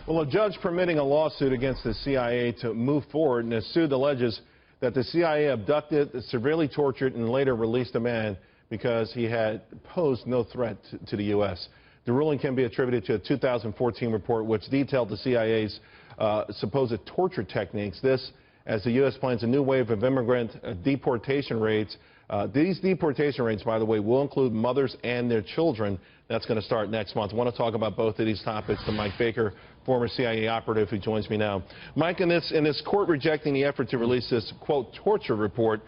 Well, a judge permitting a lawsuit against the CIA to move forward, and the suit alleges that the CIA abducted, severely tortured, and later released a man because he had posed no threat to the U.S. The ruling can be attributed to a 2014 report which detailed the CIA's supposed torture techniques. This, as the U.S. plans a new wave of immigrant deportation raids. These deportation raids, by the way, will include mothers and their children. That's going to start next month. I want to talk about both of these topics to Mike Baker, former CIA operative, who joins me now. Mike, in this court rejecting the effort to release this, quote, torture report,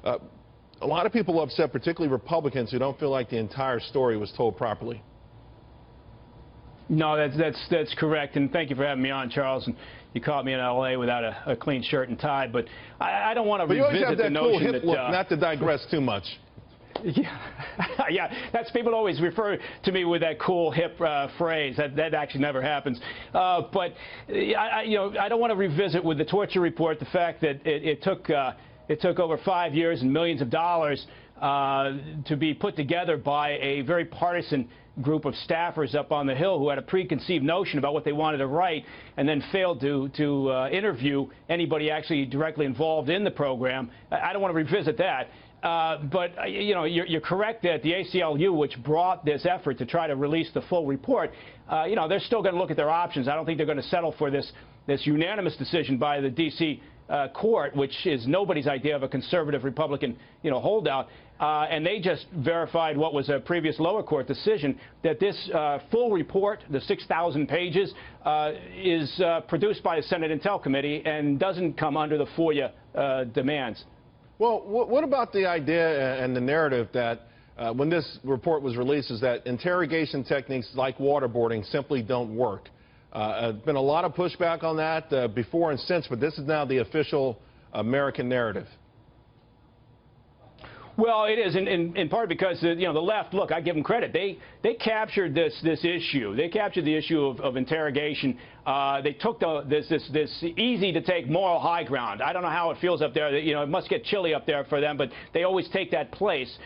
a lot of people are upset, particularly Republicans, who don't feel like the entire story was told properly. No, that's correct, and thank you for having me on, Charles. And you caught me in L.A. without a clean shirt and tie, but I don't want to revisit the notion cool hip look, not to digress too much. Yeah, yeah. People always refer to me with that cool hip phrase. That actually never happens. But I don't want to revisit with the torture report the fact that it took over 5 years and millions of dollars to be put together by a very partisan group of staffers up on the Hill who had a preconceived notion about what they wanted to write and then failed to interview anybody actually directly involved in the program. I don't want to revisit that. But you're correct that the ACLU, which brought this effort to try to release the full report, they're still going to look at their options. I don't think they're going to settle for this unanimous decision by the D.C. court, which is nobody's idea of a conservative Republican, holdout. And they just verified what was a previous lower court decision, that this full report, the 6,000 pages, is produced by the Senate Intel Committee and doesn't come under the FOIA demands. Well, what about the idea and the narrative that when this report was released is that interrogation techniques like waterboarding simply don't work? There's been a lot of pushback on that before and since, but this is now the official American narrative. Well, it is in part because the left. Look, I give them credit. They captured this issue. They captured the issue of interrogation. They took this easy to take moral high ground. I don't know how it feels up there. It must get chilly up there for them, but they always take that place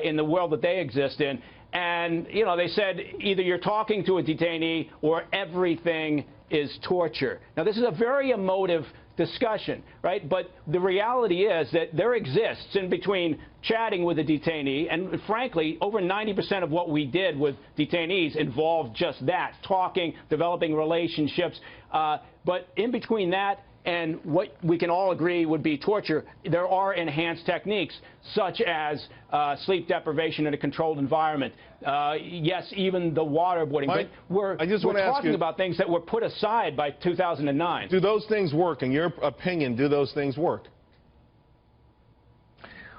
in the world that they exist in. And they said either you're talking to a detainee or everything is torture. Now, this is a very emotive discussion, right? But the reality is that there exists in between chatting with a detainee, and frankly, over 90% of what we did with detainees involved just that, talking, developing relationships. But in between that and what we can all agree would be torture, there are enhanced techniques, such as sleep deprivation in a controlled environment. Yes, even the waterboarding. Mike, but we're talking about things that were put aside by 2009. Do those things work? In your opinion, do those things work?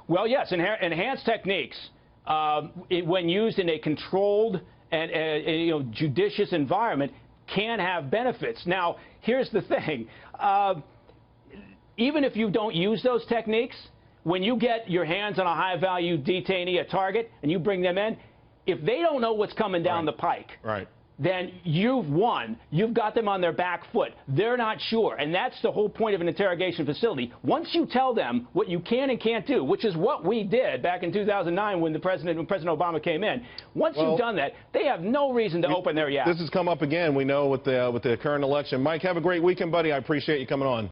Well, yes, enhanced techniques, when used in a controlled and judicious environment, can have benefits. Now, here's the thing. Even if you don't use those techniques, when you get your hands on a high-value detainee, a target, and you bring them in, if they don't know what's coming down the pike, then you've won. You've got them on their back foot. They're not sure. And that's the whole point of an interrogation facility. Once you tell them what you can and can't do, which is what we did back in 2009 when President Obama came in, once you've done that, they have no reason to open their yaps. This has come up again, we know, with the current election. Mike, have a great weekend, buddy. I appreciate you coming on.